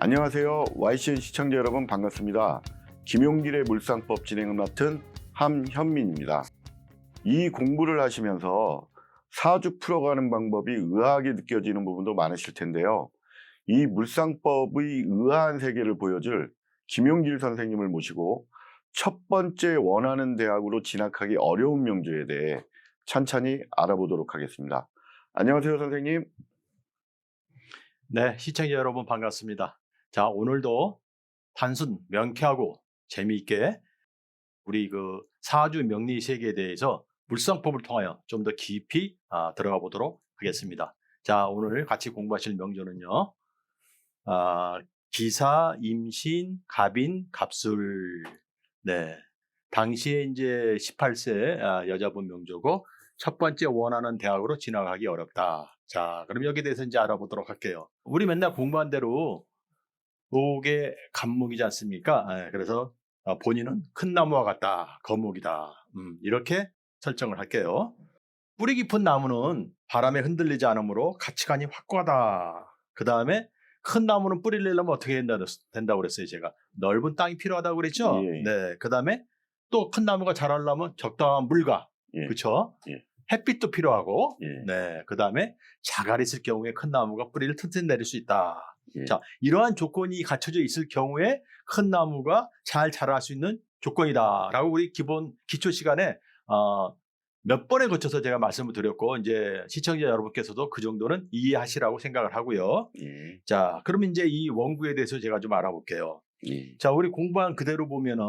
안녕하세요. YCN 시청자 여러분 반갑습니다. 김용길의 물상법 진행을 맡은 함현민입니다. 이 공부를 하시면서 사주 풀어가는 방법이 의아하게 느껴지는 부분도 많으실 텐데요. 이 물상법의 의아한 세계를 보여줄 김용길 선생님을 모시고 첫 번째 원하는 대학으로 진학하기 어려운 명조에 대해 찬찬히 알아보도록 하겠습니다. 안녕하세요, 선생님. 네, 시청자 여러분 반갑습니다. 자, 오늘도 단순, 명쾌하고 재미있게 우리 사주 명리 세계에 대해서 물상법을 통하여 좀 더 깊이 들어가 보도록 하겠습니다. 자, 오늘 같이 공부하실 명조는요. 기사, 임신, 갑인, 갑술. 네. 당시에 이제 18세 여자분 명조고 첫 번째 원하는 대학으로 진학하기 어렵다. 자, 그럼 여기에 대해서 이제 알아보도록 할게요. 우리 맨날 공부한 대로 요게 갑목이지 않습니까? 그래서 본인은 큰 나무와 같다. 거목이다. 이렇게 설정을 할게요. 뿌리 깊은 나무는 바람에 흔들리지 않으므로 가치관이 확고하다. 그 다음에 큰 나무는 뿌리를 내려면 어떻게 된다고 그랬어요, 제가. 넓은 땅이 필요하다고 그랬죠? 예. 네. 그 다음에 또 큰 나무가 자라려면 적당한 물과, 예. 그렇죠? 예. 햇빛도 필요하고, 예. 네. 그 다음에 자갈이 있을 경우에 큰 나무가 뿌리를 튼튼히 내릴 수 있다. 예. 자, 이러한 조건이 갖춰져 있을 경우에 큰 나무가 잘 자랄 수 있는 조건이다라고 우리 기본 기초 시간에 몇 번에 거쳐서 제가 말씀을 드렸고, 이제 시청자 여러분께서도 그 정도는 이해하시라고 생각을 하고요. 예. 자, 그럼 이제 이 원구에 대해서 제가 좀 알아볼게요. 예. 자, 우리 공부한 그대로 보면은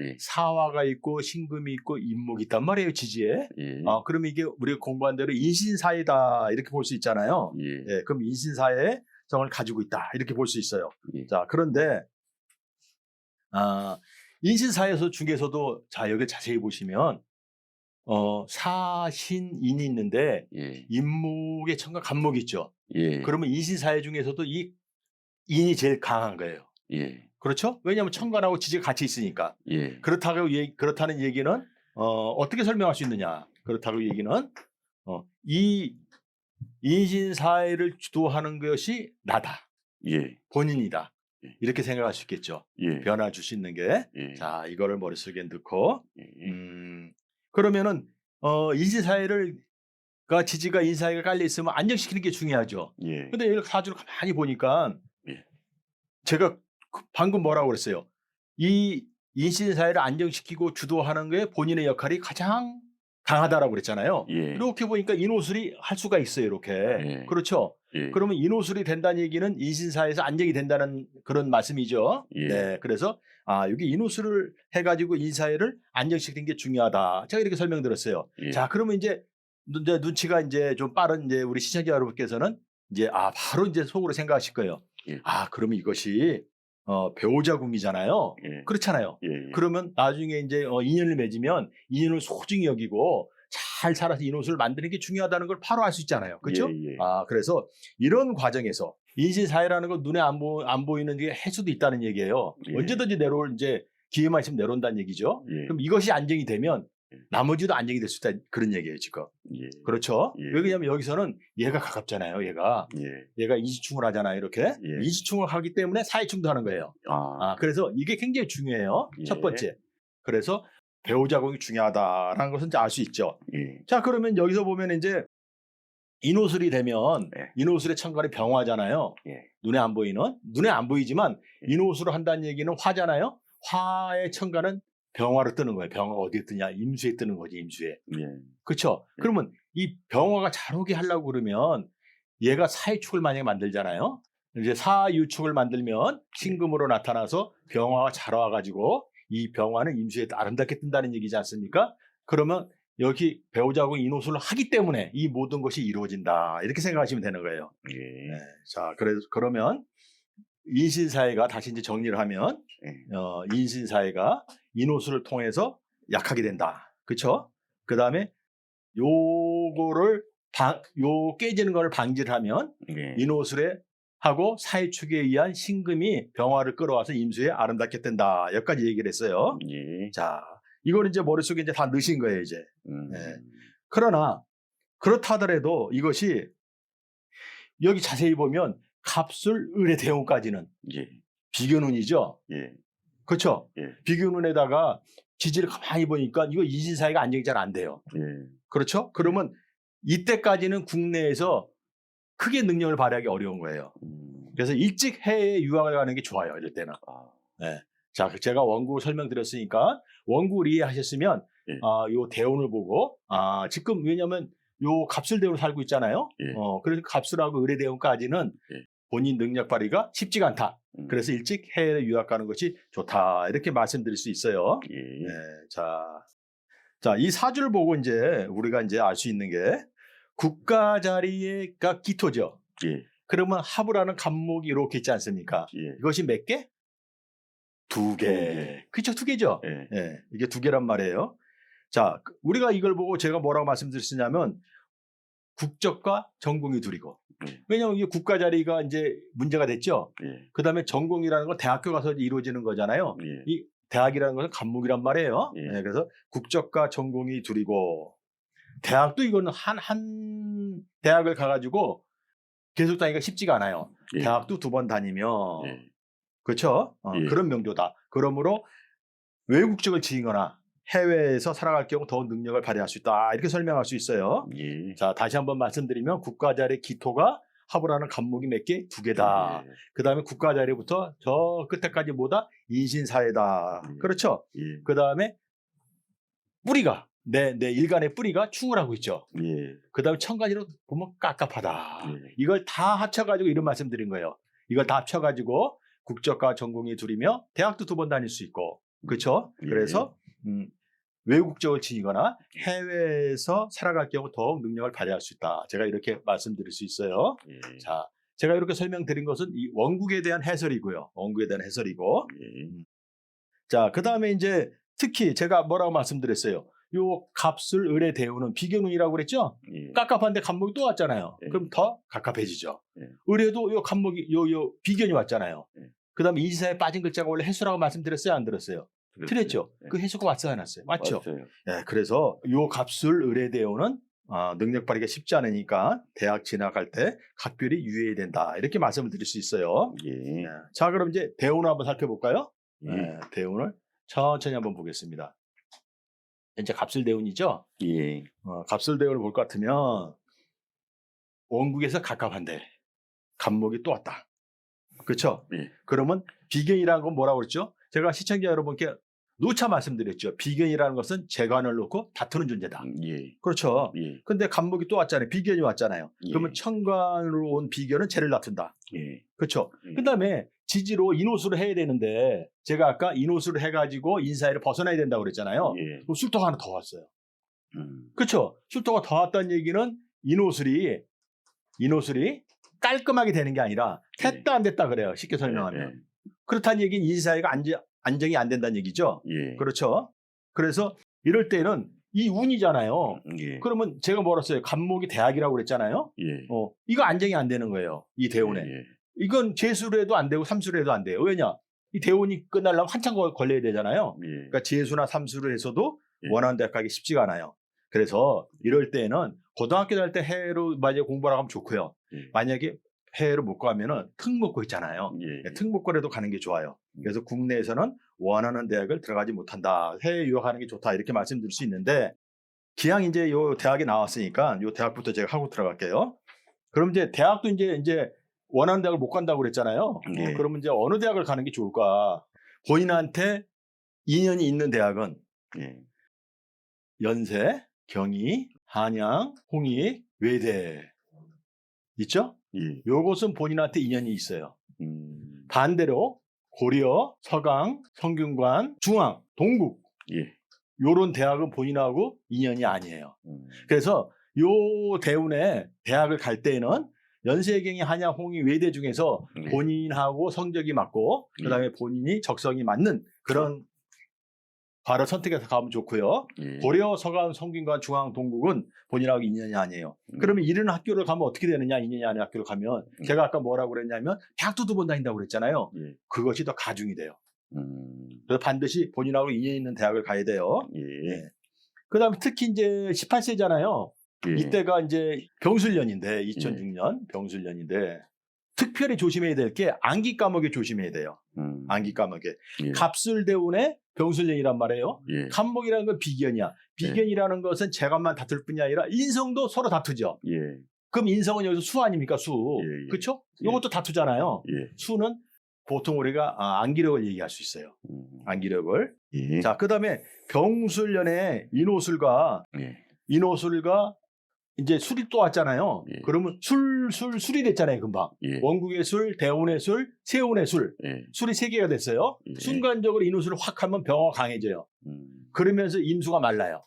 예. 사화가 있고 신금이 있고 임목이 있단 말이에요, 지지에. 예. 그럼 이게 우리가 공부한 대로 인신사이다 이렇게 볼 수 있잖아요. 예. 예, 그럼 인신사의 성을 가지고 있다 이렇게 볼 수 있어요. 예. 자, 그런데 인신사에서 중에서도 자, 여기 자세히 보시면 사신인이 있는데 예. 임목의 천과 갑목이 있죠. 예. 그러면 인신사회 중에서도 이 인이 제일 강한 거예요. 예. 그렇죠? 왜냐하면 천간하고 지지가 같이 있으니까. 예. 그렇다는 얘기는 어떻게 설명할 수 있느냐? 그렇다고 얘기는 이 인신사회를 주도하는 것이 나다. 예. 본인이다. 예. 이렇게 생각할 수 있겠죠. 예. 변화 줄 수 있는 게. 예. 자, 이거를 머릿속에 넣고 예. 그러면은 인신사회가 지지가 인사회가 깔려 있으면 안정시키는 게 중요하죠. 예. 근데 여기 사주를 가만히 보니까 예. 제가 방금 뭐라고 그랬어요? 이 인신사회를 안정시키고 주도하는 게 본인의 역할이 가장 강하다라고 그랬잖아요. 예. 이렇게 보니까 인호술이 할 수가 있어요, 이렇게. 예. 그렇죠? 예. 그러면 인호술이 된다는 얘기는 인신사회에서 안정이 된다는 그런 말씀이죠. 예. 네, 그래서 여기 인호술을 해가지고 인사회를 안정시키는 게 중요하다. 제가 이렇게 설명드렸어요. 예. 자, 그러면 이제 눈치가 이제 좀 빠른 이제 우리 시청자 여러분께서는 이제 바로 이제 속으로 생각하실 거예요. 예. 그러면 이것이 배우자 궁이잖아요. 예. 그렇잖아요. 예. 그러면 나중에 이제 인연을 맺으면 인연을 소중히 여기고 잘 살아서 인호술을 만드는 게 중요하다는 걸 바로 알 수 있잖아요. 그렇죠? 예. 예. 그래서 이런 과정에서 인신사회라는 건 눈에 안 보이는 게 해수도 있다는 얘기예요. 예. 언제든지 내려올 이제 기회만 있으면 내려온다는 얘기죠. 예. 그럼 이것이 안정이 되면 예. 나머지도 안정이 될 수 있다 그런 얘기예요, 지금. 예. 그렇죠? 예. 왜냐하면 여기서는 얘가 가깝잖아요. 얘가 인지충을 하잖아요. 이렇게 예. 인지충을 하기 때문에 사회충도 하는 거예요. 그래서 이게 굉장히 중요해요. 예. 첫 번째. 그래서 배우자궁이 중요하다라는 것은 이제 알 수 있죠. 예. 자, 그러면 여기서 보면 이제 인호술이 되면 예. 인호술의 천간이 병화잖아요. 예. 눈에 안 보이지만 예. 인호술을 한다는 얘기는 화잖아요. 화의 천간은 병화로 뜨는 거예요. 병화가 어디에 뜨냐? 임수에 뜨는 거지, 임수에. 예. 그렇죠? 예. 그러면 이 병화가 잘 오게 하려고 그러면 얘가 사유축을 만약에 만들잖아요. 이제 사유축을 만들면 신금으로 나타나서 병화가 잘 와가지고 이 병화는 임수에 아름답게 뜬다는 얘기지 않습니까? 그러면 여기 배우자고 인호술을 하기 때문에 이 모든 것이 이루어진다. 이렇게 생각하시면 되는 거예요. 예. 네. 자, 그러면 인신사회가 다시 이제 정리를 하면 인신사회가 인호술을 통해서 약하게 된다. 그렇죠? 그 다음에 요거를 깨지는 걸 방지를 하면 예. 인호술에 하고 사회축에 의한 신금이 병화를 끌어와서 임수에 아름답게 뜬다. 여기까지 얘기를 했어요. 예. 자, 이걸 이제 머릿속에 이제 다 넣으신 거예요, 이제. 네. 그러나 그렇다 하더라도 이것이 여기 자세히 보면 갑술, 을의 대운까지는 예. 비견운이죠. 예. 그렇죠. 예. 비견운에다가 지지를 가만히 보니까 이거 인신사회가 안정이 잘 안 돼요. 예. 그렇죠? 그러면 이때까지는 국내에서 크게 능력을 발휘하기 어려운 거예요. 그래서 일찍 해외에 유학을 가는 게 좋아요. 이럴 때는. 아. 네. 자, 제가 원구 설명드렸으니까 원구를 이해하셨으면 예. 요 대운을 보고 지금 왜냐하면 요 갑술 대운을 살고 있잖아요. 예. 그래서 갑술하고 을의 대운까지는 예. 본인 능력 발휘가 쉽지가 않다. 그래서 일찍 해외에 유학 가는 것이 좋다. 이렇게 말씀드릴 수 있어요. 예. 네. 자, 이 사주를 보고 이제 우리가 이제 알 수 있는 게 국가 자리가 기토죠. 예. 그러면 합을 간목이 이렇게 있지 않습니까? 예. 이것이 몇 개? 두 개. 개. 그렇죠, 두 개죠. 예. 예, 이게 두 개란 말이에요. 자, 우리가 이걸 보고 제가 뭐라고 말씀드렸냐면 국적과 전공이 둘이고. 예. 왜냐하면 이게 국가 자리가 이제 문제가 됐죠. 예. 그 다음에 전공이라는 건 대학교 가서 이루어지는 거잖아요. 예. 이 대학이라는 것은 간목이란 말이에요. 예. 예, 그래서 국적과 전공이 둘이고 대학도 이거는 한 대학을 가가지고 계속 다니기가 쉽지가 않아요. 예. 대학도 두 번 다니면 예. 그렇죠. 예. 그런 명조다. 그러므로 외국적을 지니거나 해외에서 살아갈 경우 더 능력을 발휘할 수 있다. 이렇게 설명할 수 있어요. 예. 자, 다시 한번 말씀드리면 국가 자리 기토가 합을 간목이 몇 개? 두 개다. 예. 그 다음에 국가 자리부터 저 끝에까지 뭐다? 인신사회다. 예. 그렇죠. 예. 그 다음에 뿌리가 내 일간의 뿌리가 충을 하고 있죠. 예. 그 다음에 천간으로 보면 깝깝하다. 예. 이걸 다 합쳐가지고 이런 말씀 드린 거예요. 이걸 다 합쳐가지고 국적과 전공이 둘이며 대학도 두 번 다닐 수 있고. 그렇죠? 예. 그래서 외국적을 지니거나 해외에서 살아갈 경우 더욱 능력을 발휘할 수 있다. 제가 이렇게 말씀드릴 수 있어요. 예. 자, 제가 이렇게 설명드린 것은 이 원국에 대한 해설이고요. 원국에 대한 해설이고. 예. 자, 그 다음에 이제 특히 제가 뭐라고 말씀드렸어요. 요 갑술 을의 대운은 비견운이라고 그랬죠? 예. 깝깝한데 간목이 또 왔잖아요. 예. 그럼 더 갑갑해지죠. 예. 을에도 요 간목이 요 비견이 왔잖아요. 예. 그 다음에 인사에 빠진 글자가 원래 해수라고 말씀드렸어요? 안 들었어요? 틀렸죠? 예. 그 해수가 왔어요? 안 왔어요? 맞죠? 왔어요. 예, 그래서 요 갑술 을의 대운은 능력 발휘가 쉽지 않으니까 대학 진학할 때 각별히 유의해야 된다. 이렇게 말씀을 드릴 수 있어요. 예. 예. 자, 그럼 이제 대운을 한번 살펴볼까요? 예. 예, 대운을 천천히 한번 보겠습니다. 이제 갑술 대운이죠? 예. 갑술 대운을 볼 것 같으면 원국에서 갑갑한데 간목이 또 왔다. 그렇죠? 예. 그러면 비견이라는 건 뭐라고 그랬죠? 제가 시청자 여러분께 누차 말씀드렸죠. 비견이라는 것은 재관을 놓고 다투는 존재다. 예. 그렇죠. 예. 근데 간목이 또 왔잖아요. 비견이 왔잖아요. 예. 그러면 천간으로 온 비견은 재를 다툰다. 예. 그렇죠. 예. 그 다음에 지지로 인호수를 해야 되는데 제가 아까 인호수를 해가지고 인사회를 벗어나야 된다고 그랬잖아요. 예. 그럼 술토가 하나 더 왔어요. 음. 그렇죠. 술토가 더 왔다는 얘기는 인호술이 깔끔하게 되는 게 아니라 됐다 안 됐다 그래요. 쉽게 설명하면. 예. 그렇다는 얘기는 인사회가 안정이 안 된다는 얘기죠. 예. 그렇죠. 그래서 이럴 때는 이 운이잖아요. 예. 그러면 제가 뭐라 했어요? 간목이 대학이라고 그랬잖아요. 예. 이거 안정이 안 되는 거예요. 이 대운에. 예. 이건 재수로 해도 안 되고 삼수로 해도 안 돼요. 왜냐? 이 대운이 끝나려면 한참 걸려야 되잖아요. 예. 그러니까 재수나 삼수를 해서도 예. 원하는 대학 가기 쉽지가 않아요. 그래서 이럴 때는 고등학교 다닐 때 해외로 만약에 공부하라고 하면 좋고요. 예. 만약에 해외로 못 가면은 특목고 있잖아요. 예. 특목고라도 가는 게 좋아요. 그래서 국내에서는 원하는 대학을 들어가지 못한다. 해외 유학하는 게 좋다. 이렇게 말씀드릴 수 있는데 기왕 이제 요 대학에 나왔으니까 요 대학부터 제가 하고 들어갈게요. 그럼 이제 대학도 이제 원하는 대학을 못 간다고 그랬잖아요. 예. 그러면 이제 어느 대학을 가는 게 좋을까? 본인한테 인연이 있는 대학은 예. 연세, 경희, 한양, 홍익, 외대 있죠? 예. 요것은 본인한테 인연이 있어요. 음. 반대로 고려, 서강, 성균관, 중앙, 동국 예. 요런 대학은 본인하고 인연이 아니에요. 그래서 요 대운에 대학을 갈 때는 연세경이 한양, 홍익, 외대 중에서 예. 본인하고 성적이 맞고 예. 그다음에 본인이 적성이 맞는 그런 과를 선택해서 가면 좋고요. 예. 고려, 서강, 성균관, 중앙, 동국은 본인하고 인연이 아니에요. 그러면 이런 학교를 가면 어떻게 되느냐? 인연이 아닌 학교를 가면 제가 아까 뭐라고 그랬냐면 대학도 두 번 다닌다고 그랬잖아요. 예. 그것이 더 가중이 돼요. 음. 그래서 반드시 본인하고 인연 있는 대학을 가야 돼요. 예. 그다음에 특히 이제 18세잖아요. 예. 이때가 이제 병술년인데 2006년 병술년인데 특별히 조심해야 될 게 안기 까먹에 조심해야 돼요. 안기 까먹에. 예. 갑술대운의 병술령이란 말이에요. 예. 갑목이라는 건 비견이야. 비견이라는 것은 재간만 다툴 뿐이 아니라 인성도 서로 다투죠. 예. 그럼 인성은 여기서 수 아닙니까? 수. 예, 예. 그렇죠? 예. 이것도 다투잖아요. 예. 수는 보통 우리가 안기력을 얘기할 수 있어요. 안기력을. 예. 자, 그다음에 병술년에 인호술과 예. 이제 술이 또 왔잖아요. 예. 그러면 술이 됐잖아요, 금방. 예. 원국의 술, 대운의 술, 세운의 술. 예. 술이 3개가 됐어요. 예. 순간적으로 인호술을 확 하면 병화가 강해져요. 그러면서 임수가 말라요.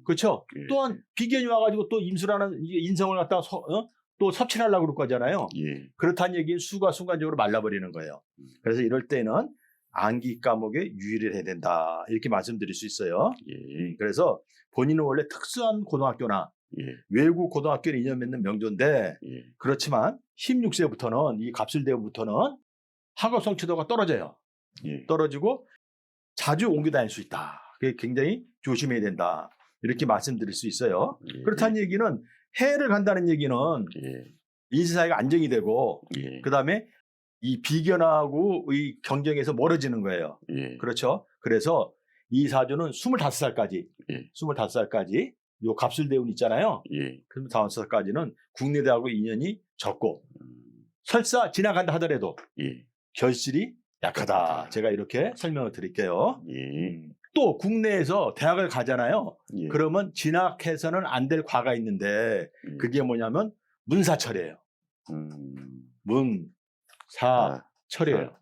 그렇죠? 예. 또한 비견이 와가지고 또 임수라는 인성을 갖다가 또 섭취하려고 그럴 거잖아요. 예. 그렇다는 얘기는 수가 순간적으로 말라버리는 거예요. 그래서 이럴 때는 안기 과목에 유의를 해야 된다. 이렇게 말씀드릴 수 있어요. 예. 그래서 본인은 원래 특수한 고등학교나 예. 외국 고등학교를 인연 맺는 명조인데 예. 그렇지만 16세부터는 이 갑술대부터는 학업 성취도가 떨어져요. 예. 떨어지고 자주 옮겨 다닐 수 있다. 그게 굉장히 조심해야 된다. 이렇게 말씀드릴 수 있어요. 예. 그렇다는 얘기는 해를 간다는 얘기는 예. 인생사회가 안정이 되고 예. 그다음에 이 비견하고 이 경쟁에서 멀어지는 거예요. 예. 그렇죠? 그래서 이 사주는 25살까지 예. 25살까지 요 갑술대운 있잖아요. 예. 그럼 25살까지는 국내 대학과 인연이 적고 설사 지나간다 하더라도 예. 결실이 약하다. 제가 이렇게 설명을 드릴게요. 예. 또 국내에서 대학을 가잖아요. 예. 그러면 진학해서는 안 될 과가 있는데 예. 그게 뭐냐면 문사철이에요. 문사철이에요.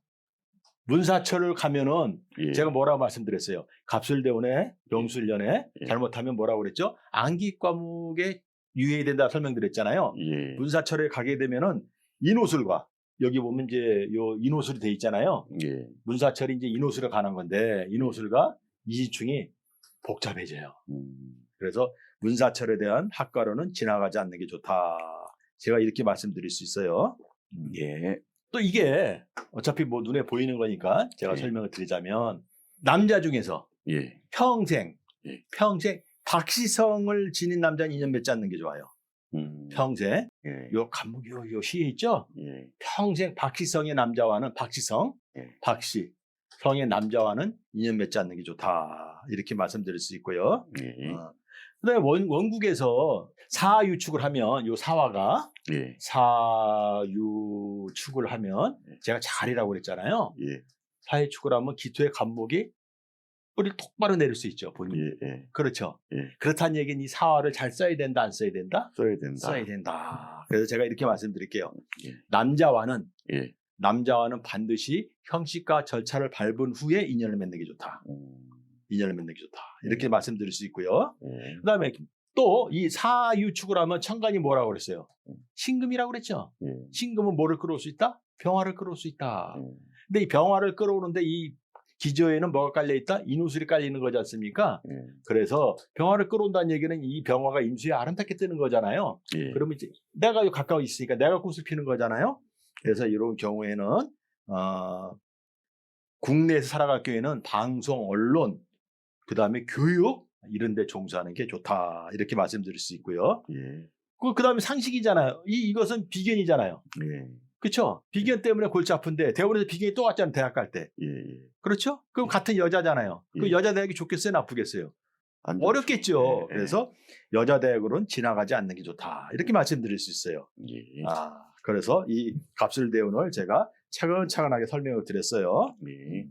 문사철을 가면은 예. 제가 뭐라고 말씀드렸어요. 갑술대운에 병술년에 예. 잘못하면 뭐라고 그랬죠? 안기 과목에 유의해야 된다 설명드렸잖아요. 예. 문사철에 가게 되면은 인호술과 여기 보면 이제 요 인호술이 돼 있잖아요. 예. 문사철이 이제 인호술에 관한 건데 인호술과 이지충이 복잡해져요. 그래서 문사철에 대한 학과로는 지나가지 않는 게 좋다. 제가 이렇게 말씀드릴 수 있어요. 예. 또 이게 어차피 뭐 눈에 보이는 거니까 제가 예. 설명을 드리자면 남자 중에서 예. 평생 예. 박시성을 지닌 남자는 인연 맺지 않는 게 좋아요. 평생 예. 요 간목 요 시에 있죠. 예. 평생 박시성의 남자와는 예. 박시성의 남자와는 인연 맺지 않는 게 좋다. 이렇게 말씀드릴 수 있고요. 예. 그다음에 원국에서 사유축을 하면 요 사화가 예. 사유축을 하면 제가 자리라고 그랬잖아요. 예. 사유축을 하면 기토의 간목이 뿌리를 똑바로 내릴 수 있죠. 본인. 예. 예. 그렇죠. 예. 그렇다는 얘기는 이 사화를 잘 써야 된다, 안 써야 된다? 써야 된다. 써야 된다. 그래서 제가 이렇게 말씀드릴게요. 예. 남자와는 예. 반드시 형식과 절차를 밟은 후에 인연을 맺는 게 좋다. 인연을 맺는 게 좋다. 이렇게 말씀드릴 수 있고요. 예. 그다음에 또 이 사유축을 하면 천간이 뭐라고 그랬어요? 신금이라고 그랬죠. 예. 신금은 뭐를 끌어올 수 있다? 병화를 끌어올 수 있다. 예. 근데 이 병화를 끌어오는데 이 기저에는 뭐가 깔려 있다? 인호술이 깔리는 거지 않습니까? 예. 그래서 병화를 끌어온다는 얘기는 이 병화가 임수에 아름답게 뜨는 거잖아요. 예. 그러면 이제 내가 가까워 있으니까 내가 꽃을 피는 거잖아요. 그래서 이런 경우에는 국내에서 살아갈 경우에는 방송, 언론, 그 다음에 교육 이런 데 종사하는 게 좋다. 이렇게 말씀드릴 수 있고요. 예. 그 다음에 상식이잖아요. 이것은 비견이잖아요. 예. 그렇죠? 비견 때문에 골치 아픈데 대원에서 비견이 또 왔잖아요. 대학 갈 때. 예. 예. 그렇죠? 그럼 같은 여자잖아요. 예. 그 여자 대학이 좋겠어요? 나쁘겠어요? 안 좋죠. 어렵겠죠. 예. 그래서 여자 대학으로는 지나가지 않는 게 좋다. 이렇게 말씀드릴 수 있어요. 예. 그래서 이 갑술대운을 제가 차근차근하게 설명을 드렸어요. 예.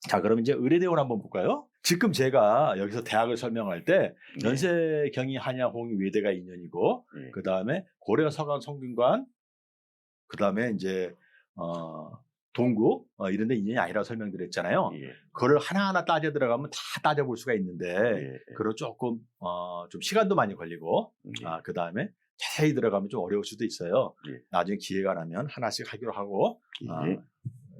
자, 그럼 이제 의례대운 한번 볼까요? 지금 제가 여기서 대학을 설명할 때 연세, 경희, 한야, 홍이, 외대가 인연이고 예. 그 다음에 고려, 서강, 성균관 그 다음에 이제 동구 이런 데 인연이 아니라고 설명드렸잖아요. 예. 그걸 하나하나 따져 들어가면 다 따져볼 수가 있는데 예. 그걸 조금 좀 시간도 많이 걸리고 예. 그 다음에 자세히 들어가면 좀 어려울 수도 있어요. 예. 나중에 기회가 나면 하나씩 하기로 하고 예.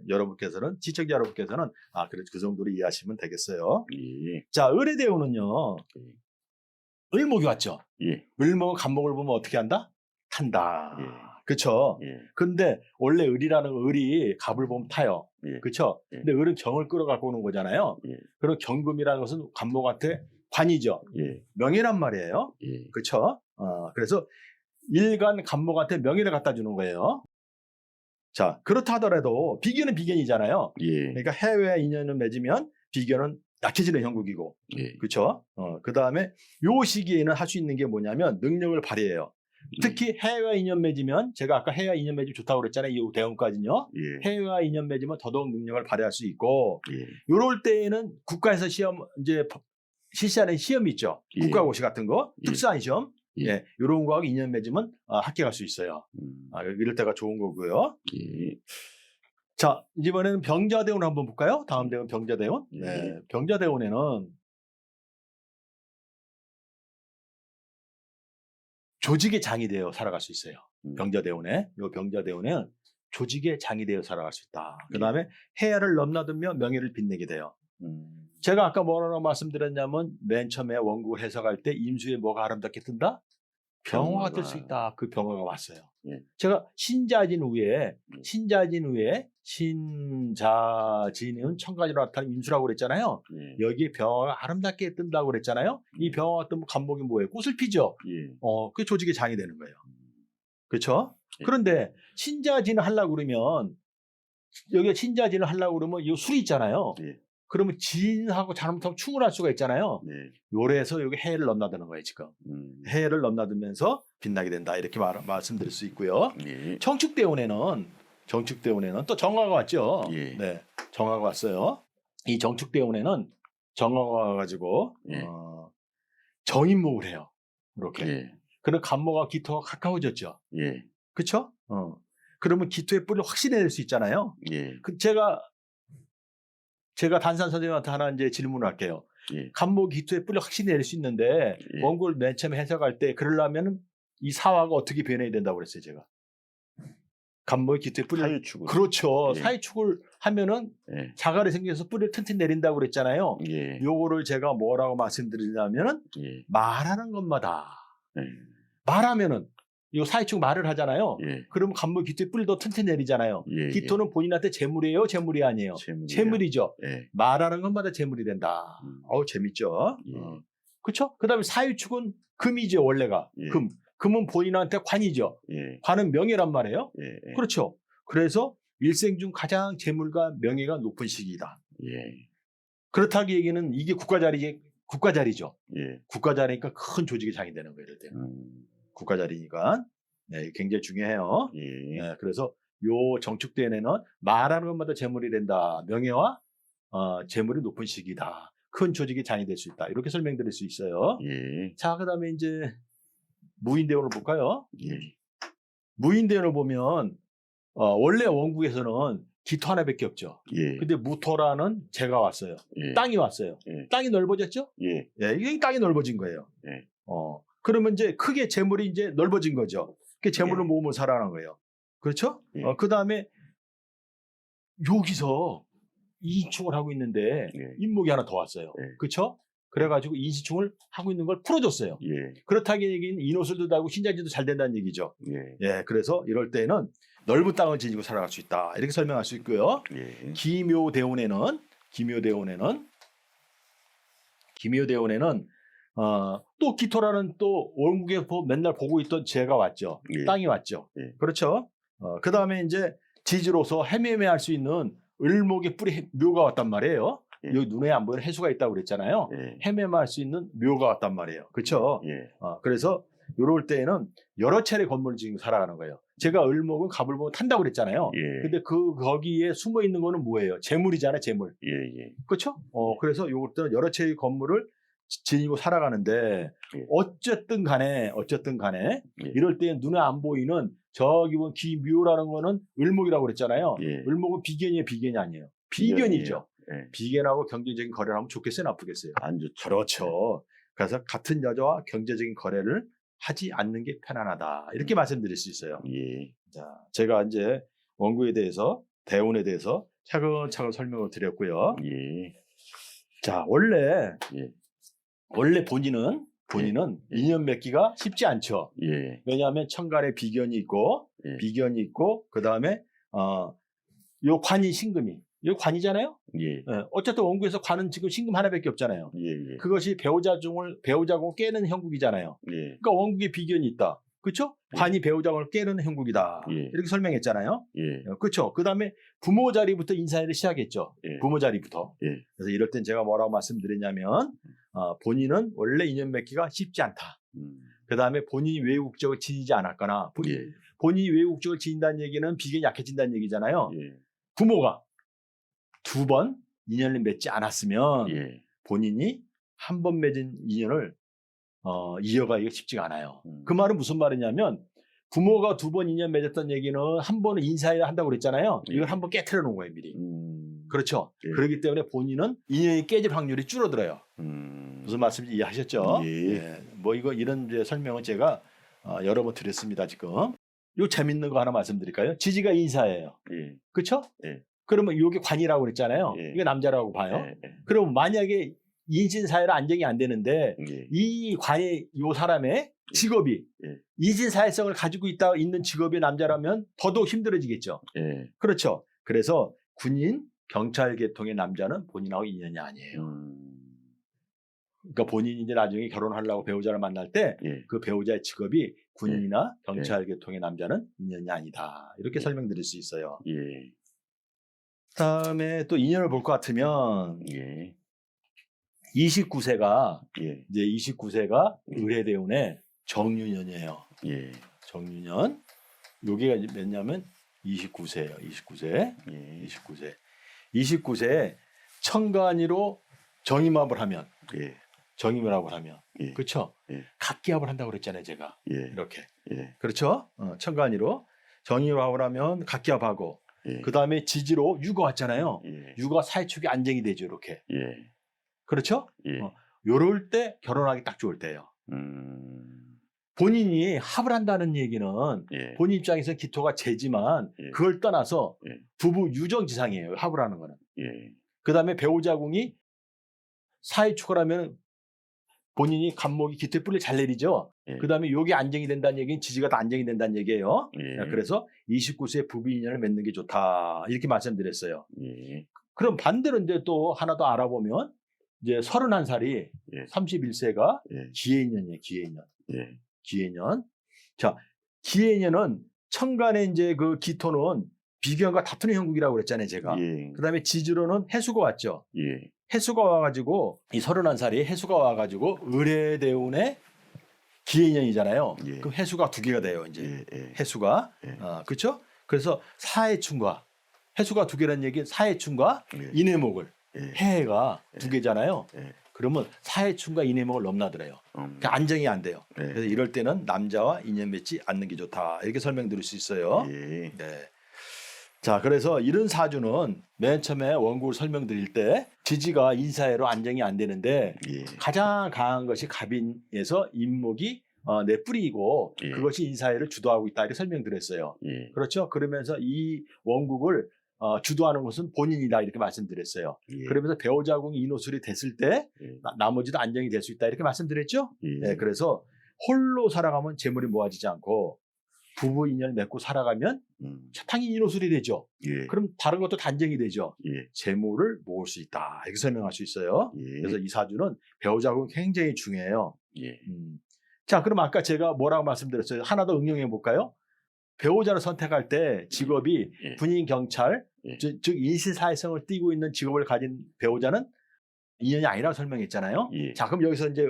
여러분께서는 시청자 여러분께서는 그래도 그 정도로 이해하시면 되겠어요. 예. 자, 의례대운은요. 을목이 왔죠. 예. 을목은 간목을 보면 어떻게 한다? 탄다. 예. 그렇죠. 예. 근데 원래 을이라는 을이 갑을 보면 타요. 예. 그렇죠. 예. 근데 을은 경을 끌어갖고 오는 거잖아요. 예. 그럼 경금이라는 것은 간목한테 관이죠. 예. 명예란 말이에요. 예. 그렇죠. 그래서 일간 간목한테 명예를 갖다 주는 거예요. 자, 그렇다 하더라도 비견은 비견이잖아요. 예. 그러니까 해외 인연을 맺으면 비견은 약해지는 형국이고, 예. 그렇죠? 그 다음에 요 시기에는 할 수 있는 게 뭐냐면 능력을 발휘해요. 특히 해외 인연 맺으면 제가 아까 해외 인연 맺으면 좋다고 그랬잖아요. 이 대원까지는요. 예. 해외 인연 맺으면 더더욱 능력을 발휘할 수 있고, 예. 요럴 때에는 국가에서 시험 이제 실시하는 시험이 있죠. 예. 국가고시 같은 거, 예. 특수한 시험. 예. 예, 요런 거하고 인연 맺으면 합격할 수 있어요. 이럴 때가 좋은 거고요. 예. 자, 이번에는 병자대운 한번 볼까요? 다음 대운 병자대운. 예. 네, 병자대운에는 조직의 장이 되어 살아갈 수 있어요. 병자대운에. 요 병자대운에는 조직의 장이 되어 살아갈 수 있다. 그 다음에 해야를 넘나들며 명예를 빛내게 돼요. 제가 아까 뭐라고 말씀드렸냐면 맨 처음에 원국을 해석할 때 임수에 뭐가 아름답게 뜬다? 병화가 뜰 수 있다. 그 병화가 왔어요. 예. 제가 신자진 후에 신자진은 천가지로 나타나는 임수라고 그랬잖아요. 예. 여기에 병화가 아름답게 뜬다고 그랬잖아요. 이 병화가 뜨면 간목이 뭐예요? 꽃을 피죠. 예. 그 조직의 장이 되는 거예요. 그렇죠? 예. 그런데 신자진을 하려고 그러면 여기에 신자진을 하려고 그러면 이 술이 있잖아요. 예. 그러면 진하고 잘못하면 충을 할 수가 있잖아요. 네. 요래서 여기 해를 넘나드는 거예요, 지금. 해를 넘나들면서 빛나게 된다. 이렇게 말씀드릴 수 있고요. 예. 정축대운에는 또 정화가 왔죠. 예. 네. 정화가 왔어요. 이 정축대운에는 정화가 와가지고, 예. 정인목을 해요. 이렇게. 예. 그럼 간목과 기토가 가까워졌죠. 예. 그쵸? 그러면 기토의 뿌리를 확실히 낼 수 있잖아요. 예. 제가 단산 선생님한테 하나 이제 질문을 할게요. 예. 간목 기토의 뿌리를 확실히 낼 수 있는데 예. 원고를 맨 처음에 해석할 때 그러려면 이 사화가 어떻게 변해야 된다고 그랬어요, 제가. 간목의 기토의 뿌리를 사유축을. 그렇죠. 예. 사유축을 하면은 예. 자갈이 생겨서 뿌리를 튼튼 내린다고 그랬잖아요. 예. 요거를 제가 뭐라고 말씀드리냐면은 예. 말하는 것마다 예. 말하면은 이 사유축 말을 하잖아요. 예. 그러면 간목 기토의 뿌리도 튼튼 내리잖아요. 예. 기토는 본인한테 재물이에요, 재물이 아니에요. 재물이죠. 예. 말하는 것마다 재물이 된다. 재밌죠. 예. 그렇죠? 그다음에 사유축은 금이죠, 원래가. 예. 금은 본인한테 관이죠. 예. 관은 명예란 말이에요. 예. 그렇죠. 그래서 일생 중 가장 재물과 명예가 높은 시기이다. 예. 그렇다고 얘기는 이게 국가자리죠. 예. 국가자리니까 큰 조직의 장이 되는 거예요. 이럴 때는. 국가자리니까. 네, 굉장히 중요해요. 예. 네, 그래서 요 정축대에는 말하는 것마다 재물이 된다. 명예와 재물이 높은 시기다. 큰 조직의 장이 될 수 있다. 이렇게 설명드릴 수 있어요. 예. 자, 그다음에 이제 무인대운을 볼까요? 예. 무인대운을 보면 원래 원국에서는 기토 하나밖에 없죠. 예. 근데 무토라는 재가 왔어요. 예. 땅이 왔어요. 예. 땅이 넓어졌죠? 예. 예, 이게 땅이 넓어진 거예요. 예. 그러면 이제 크게 재물이 이제 넓어진 거죠. 그 재물을 예. 모으면 살아나는 거예요. 그렇죠? 예. 그다음에 여기서 이인충을 하고 있는데 예. 인목이 하나 더 왔어요. 예. 그렇죠? 그래가지고 인시충을 하고 있는 걸 풀어줬어요. 예. 그렇다는 얘기는 인호술도 달고 신자진도 잘 된다는 얘기죠. 예. 예, 그래서 이럴 때는 넓은 땅을 지니고 살아갈 수 있다. 이렇게 설명할 수 있고요. 예. 기묘대운에는 또 기토라는 또 원국에 맨날 보고 있던 재가 왔죠. 예. 땅이 왔죠. 예. 그렇죠. 그 다음에 이제 지지로서 헤매매할 수 있는 을목의 뿌리 묘가 왔단 말이에요. 예. 여기 눈에 안 보이는 해수가 있다고 그랬잖아요. 예. 헤매매할 수 있는 묘가 왔단 말이에요. 그렇죠. 예. 그래서 이럴 때에는 여러 차례 건물을 지금 살아가는 거예요. 제가 을목은 갑을 보면 탄다고 그랬잖아요. 예. 근데 거기에 숨어 있는 거는 뭐예요? 재물이잖아요, 재물. 예. 예. 그렇죠? 그래서 이것들은 여러 채의 건물을 지니고 살아가는데 예. 어쨌든 간에 예. 이럴 때 눈에 안 보이는 저기 보면 기묘라는 거는 을목이라고 그랬잖아요. 예. 을목은 비견이에요, 비견이 아니에요. 비견이죠. 예. 비견하고 경제적인 거래를 하면 좋겠어요, 나쁘겠어요? 안 좋죠. 그렇죠. 그래서 같은 여자와 경제적인 거래를 하지 않는 게 편안하다. 이렇게 말씀드릴 수 있어요. 예. 자, 제가 이제 원구에 대해서, 대운에 대해서 차근차근 설명을 드렸고요. 예. 자, 원래 본인은 예. 인연 맺기가 쉽지 않죠. 예. 왜냐하면 천간에 비견이 있고, 예. 그 다음에, 요 관이 신금이. 요 관이잖아요? 예. 예, 어쨌든 원구에서 관은 지금 신금 하나밖에 없잖아요. 예. 그것이 배우자공을 깨는 형국이잖아요. 예. 그러니까 원국에 비견이 있다. 그렇죠? 관이 배우자를 깨는 형국이다. 예. 이렇게 설명했잖아요. 예. 그렇죠? 그다음에 부모 자리부터 인사를 시작했죠. 예. 부모 자리부터. 예. 그래서 이럴 땐 제가 뭐라고 말씀드리냐면 본인은 원래 인연 맺기가 쉽지 않다. 그다음에 본인이 외국적을 지니지 않았거나 예. 본인이 외국적을 지닌다는 얘기는 비견이 약해진다는 얘기잖아요. 예. 부모가 2번 인연을 맺지 않았으면 예. 본인이 한 번 맺은 인연을 이어가기가 쉽지가 않아요. 음. 그 말은 무슨 말이냐면 부모가 2번 인연 맺었던 얘기는 한 번은 인사해야 한다고 그랬잖아요. 이걸 한 번 깨트려 놓은 거예요, 미리. 그렇죠. 예. 그렇기 때문에 본인은 인연이 깨질 확률이 줄어들어요. 무슨 말씀인지 이해하셨죠? 예. 뭐 이런 이제 설명은 제가 여러 번 드렸습니다, 지금. 요 재밌는 거 하나 말씀드릴까요? 지지가 인사예요. 예. 그렇죠? 예. 그러면 이게 관이라고 그랬잖아요. 예. 이게 남자라고 봐요. 예. 예. 그럼 만약에 인신사회로 안정이 안 되는데 예. 이 관이 요 사람의 직업이 예. 인신사회성을 가지고 있는 직업의 남자라면 더더욱 힘들어지겠죠. 예. 그렇죠. 그래서 군인, 경찰 계통의 남자는 본인하고 인연이 아니에요. 그러니까 본인이 이제 나중에 결혼하려고 배우자를 만날 때 그 예. 배우자의 직업이 군인이나 경찰 계통의 남자는 인연이 아니다. 이렇게 예. 설명드릴 수 있어요. 예. 다음에 또 인연을 볼 것 같으면 예. 29세가 예. 이제 29세가 의뢰대운의 정유년이에요. 예. 정유년. 여기가 몇냐면 29세예요. 29세. 예. 29세. 29세에 천간이로 정임합을 하면 예. 정임합을 하면 예. 그렇죠? 예. 각기합을 한다고 그랬잖아요, 제가. 예. 이렇게. 예. 그렇죠? 천간이로 정임합을 하면 각기합하고 예. 그다음에 지지로 유가 왔잖아요. 예. 유가 사회축이 안정이 되죠, 이렇게. 예. 그렇죠? 예. 요럴 때 결혼하기 딱 좋을 때예요. 본인이 합을 한다는 얘기는 예. 본인 입장에서는 기토가 재지만 예. 그걸 떠나서 예. 부부 유정지상이에요. 합을 하는 거는. 예. 그다음에 배우자궁이 사회축을 하면 본인이 간목이 기토에 뿌리를 잘 내리죠. 예. 그다음에 요게 안정이 된다는 얘기는 지지가 다 안정이 된다는 얘기예요. 예. 그래서 29세에 부부 인연을 맺는 게 좋다. 이렇게 말씀드렸어요. 예. 그럼 반대로 이제 또 하나 더 알아보면 이제 31살이 예. 31세가 예. 기해인연이에요. 기해인연. 예. 기해년. 자, 기해년은 천간에 이제 그 기토는 비견과 다투는 형국이라고 그랬잖아요, 제가. 예. 그다음에 지지로는 해수가 왔죠. 예. 해수가 와가지고 이 31살이 해수가 와가지고 의뢰대운의 기해년이잖아요. 예. 그럼 해수가 2개가 돼요, 이제. 예. 예. 해수가. 예. 그렇죠? 그래서 사해충과 해수가 2개라는 얘기는 사해충과 예. 인해목을 예. 해가 2개잖아요. 예. 그러면 사해충과 인해목을 넘나들어요. 그러니까 안정이 안 돼요. 예. 그래서 이럴 때는 남자와 인연 맺지 않는 게 좋다. 이렇게 설명드릴 수 있어요. 예. 네. 자, 그래서 이런 사주는 맨 처음에 원국을 설명드릴 때 지지가 인사해로 안정이 안 되는데 예. 가장 강한 것이 갑인에서 인목이 내 뿌리이고 예. 그것이 인사해를 주도하고 있다. 이렇게 설명드렸어요. 예. 그렇죠? 그러면서 이 원국을 주도하는 것은 본인이다. 이렇게 말씀드렸어요. 예. 그러면서 배우자궁이 인호술이 됐을 때 예. 나머지도 안정이 될 수 있다. 이렇게 말씀드렸죠? 예. 네, 그래서 홀로 살아가면 재물이 모아지지 않고 부부 인연을 맺고 살아가면 당연히 인호술이 되죠. 예. 그럼 다른 것도 단정이 되죠. 예. 재물을 모을 수 있다. 이렇게 설명할 수 있어요. 예. 그래서 이 사주는 배우자궁 굉장히 중요해요. 예. 자, 그럼 아까 제가 뭐라고 말씀드렸어요? 하나 더 응용해 볼까요? 배우자를 선택할 때 직업이 예. 군인, 경찰, 예. 즉 인신사회성을 띠고 있는 직업을 가진 배우자는 인연이 아니라고 설명했잖아요. 예. 자, 그럼 여기서 이제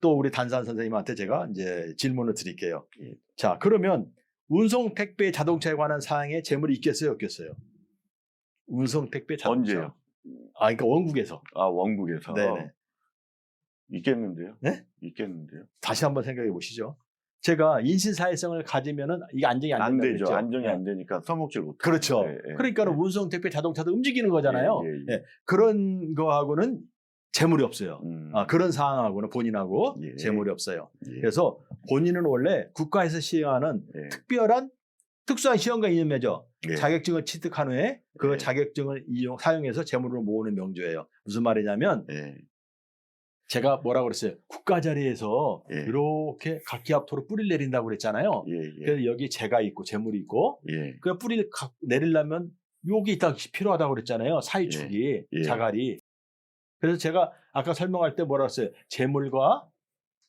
또 우리 단산 선생님한테 제가 이제 질문을 드릴게요. 예. 자, 그러면 운송 택배 자동차에 관한 사항에 재물이 있겠어요, 없겠어요? 운송 택배 자동차. 언제요? 그러니까 원국에서. 원국에서. 네네. 있겠는데요? 네? 있겠는데요? 다시 한번 생각해 보시죠. 제가 인신사회성을 가지면은 이게 안정이 안 안 된다고 되죠. 그랬죠? 안정이 네. 안 되니까 써먹질 못해요. 그렇죠. 예, 예, 그러니까 예. 운송 택배 자동차도 움직이는 거잖아요. 예, 예, 예. 예, 그런 거하고는 재물이 없어요. 그런 상황하고는 본인하고 예. 재물이 없어요. 예. 그래서 본인은 원래 국가에서 시행하는 예. 특별한 특수한 시험과 인연 맺어 예. 자격증을 취득한 후에 그 예. 자격증을 사용해서 재물을 모으는 명조예요. 무슨 말이냐면 예. 제가 뭐라고 그랬어요? 국가 자리에서 예. 이렇게 각기합토로 뿌리를 내린다고 그랬잖아요. 예. 예. 그래서 여기 재가 있고 재물이 있고 예. 그 뿌리를 내리려면 여기 딱 필요하다고 그랬잖아요. 사이축이, 예. 자갈이. 그래서 제가 아까 설명할 때 뭐라고 했어요? 재물과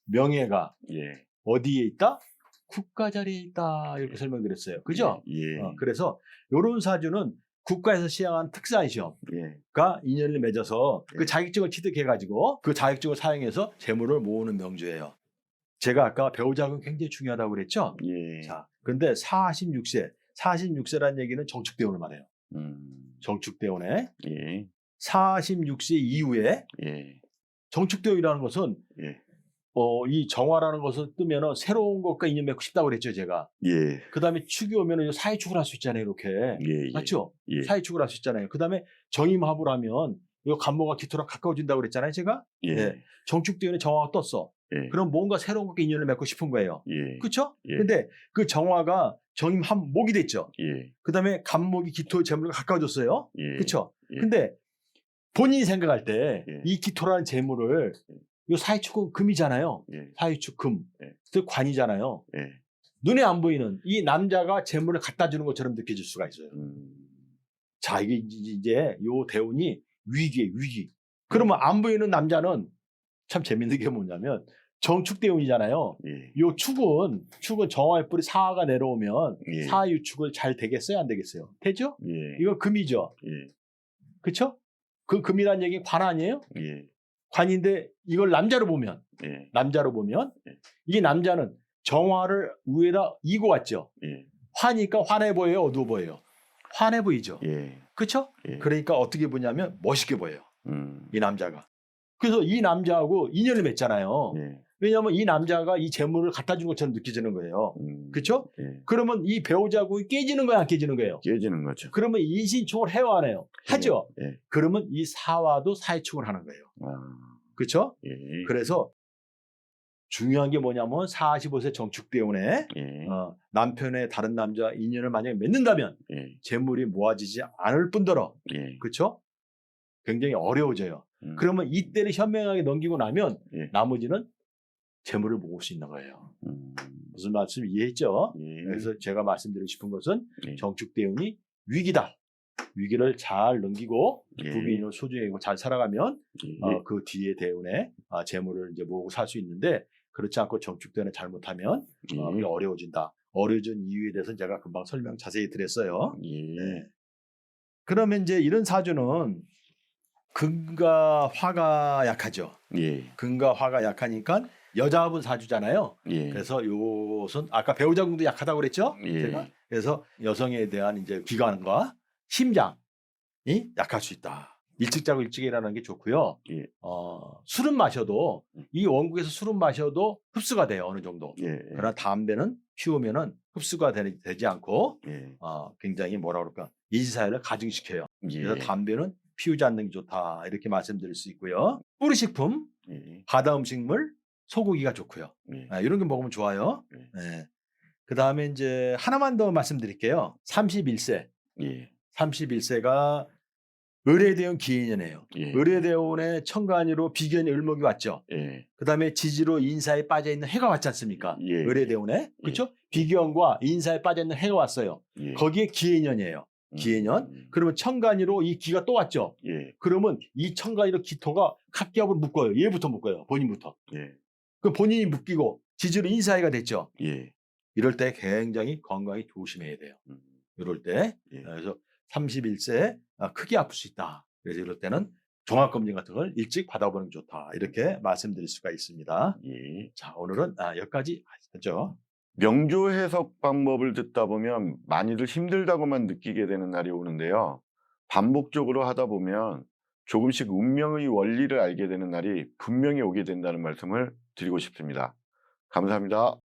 명예가 예. 어디에 있다? 국가 자리에 있다 이렇게 설명드렸어요. 그죠? 예. 그래서 이런 사주는 국가에서 시행한 특수한 시험과 예. 인연을 맺어서 예. 그 자격증을 취득해가지고 그 자격증을 사용해서 재물을 모으는 명주예요. 제가 아까 배우자금 굉장히 중요하다고 그랬죠? 예. 자, 그런데 46세라는 얘기는 정축대운을 말해요. 정축대운에 예. 46세 이후에 예. 정축대운이라는 것은 예. 이 정화라는 것을 뜨면은 새로운 것과 인연 맺고 싶다고 그랬죠, 제가. 예. 그 다음에 축이 오면은 사회축을 할 수 있잖아요, 이렇게. 예. 맞죠? 예. 사회축을 할 수 있잖아요. 그 다음에 정임합을 하면 이 간모가 기토랑 가까워진다고 그랬잖아요, 제가. 예. 예. 정축대운에 정화가 떴어. 예. 그럼 뭔가 새로운 것과 인연을 맺고 싶은 거예요. 예. 그렇죠? 예. 근데 그 정화가 정임합목이 됐죠. 예. 그 다음에 간목이 기토 재물과 가까워졌어요. 예. 그렇죠? 예. 근데 본인이 생각할 때 예. 이 기토라는 재물을 이 사회축은 금이잖아요. 예. 사회축 금. 예. 그 관이잖아요. 예. 눈에 안 보이는 이 남자가 재물을 갖다 주는 것처럼 느껴질 수가 있어요. 자, 이게 이제 요 대운이 위기예요, 위기. 그러면 안 보이는 남자는 참 재밌는 게 뭐냐면 정축대운이잖아요. 예. 요 축은 정화의 뿌리 사화가 내려오면 예. 사유축을 잘 되겠어요, 안 되겠어요? 되죠? 예. 이거 금이죠. 예. 그렇죠? 그 금이란 얘기 관 아니에요? 예. 관인데 이걸 남자로 보면 예. 이 남자는 정화를 위에다 이고 왔죠. 예. 화니까 환해 보여요, 어두워 보여요? 환해 보이죠. 예. 그렇죠? 예. 그러니까 어떻게 보냐면 멋있게 보여요. 음. 이 남자가. 그래서 이 남자하고 인연을 맺잖아요. 예. 왜냐하면 이 남자가 이 재물을 갖다 준 것처럼 느껴지는 거예요. 그렇죠? 예. 그러면 이 배우자고 깨지는 거야, 안 깨지는 거예요? 깨지는 거죠. 그러면 인신충을 해요, 안 해요? 하죠. 예. 그러면 이 사화도 사회충을 하는 거예요. 아. 그렇죠? 예. 그래서 중요한 게 뭐냐면 45세 정축대운에 예. 남편의 다른 남자 인연을 만약에 맺는다면 예. 재물이 모아지지 않을 뿐더러 예. 그렇죠? 굉장히 어려워져요. 그러면 이때를 현명하게 넘기고 나면 예. 나머지는 재물을 모을 수 있는 거예요. 무슨 말씀 이해했죠? 예. 그래서 제가 말씀드리고 싶은 것은 예. 정축대운이 위기다. 위기를 잘 넘기고 예. 부부인을 소중히 여기고 잘 살아가면 예. 그 뒤에 대운에 재물을 이제 모으고 살 수 있는데 그렇지 않고 정축대운을 잘못하면 예. 어려워진다. 어려워진 이유에 대해서는 제가 금방 설명 자세히 드렸어요. 예. 네. 그러면 이제 이런 사주는 금과 화가 약하죠. 예. 금과 화가 약하니까 여자분 사주잖아요. 예. 그래서 요것은 아까 배우자궁도 약하다고 그랬죠? 예. 제가? 그래서 여성에 대한 이제 기관과 심장이 약할 수 있다. 일찍 자고 일찍 일어나는 게 좋고요. 예. 술은 마셔도 이 원국에서 술은 마셔도 흡수가 돼요, 어느 정도. 예. 그러나 담배는 피우면은 흡수가 되지 않고 예. 굉장히 뭐라 그럴까 인지사회를 가중시켜요. 예. 그래서 담배는 피우지 않는 게 좋다 이렇게 말씀드릴 수 있고요. 뿌리식품, 예. 바다 음식물, 소고기가 좋고요. 예. 이런 게 먹으면 좋아요. 예. 네. 그 다음에 이제 하나만 더 말씀드릴게요. 31세. 예. 31세가 을해대운 기인연이에요. 예. 을해대운에 천간이로 비견이 을목이 왔죠. 예. 그 다음에 지지로 인사에 빠져있는 해가 왔지 않습니까? 예. 을해대운에. 그렇죠? 비견과 인사에 빠져있는 해가 왔어요. 예. 거기에 기해년이에요. 기해년. 그러면 천간이로 이 기가 또 왔죠. 예. 그러면 이 천간이로 기토가 각기합으로 묶어요. 얘부터 묶어요. 본인부터. 예. 그럼 본인이 묶이고 지지로 인사해가 됐죠. 예. 이럴 때 굉장히 건강히 조심해야 돼요. 이럴 때. 예. 그래서 31세에 크게 아플 수 있다. 그래서 이럴 때는 종합검진 같은 걸 일찍 받아보는 게 좋다. 이렇게 말씀드릴 수가 있습니다. 예. 자, 오늘은 여기까지 하죠. 명조 해석 방법을 듣다 보면 많이들 힘들다고만 느끼게 되는 날이 오는데요. 반복적으로 하다 보면 조금씩 운명의 원리를 알게 되는 날이 분명히 오게 된다는 말씀을 드리고 싶습니다. 감사합니다.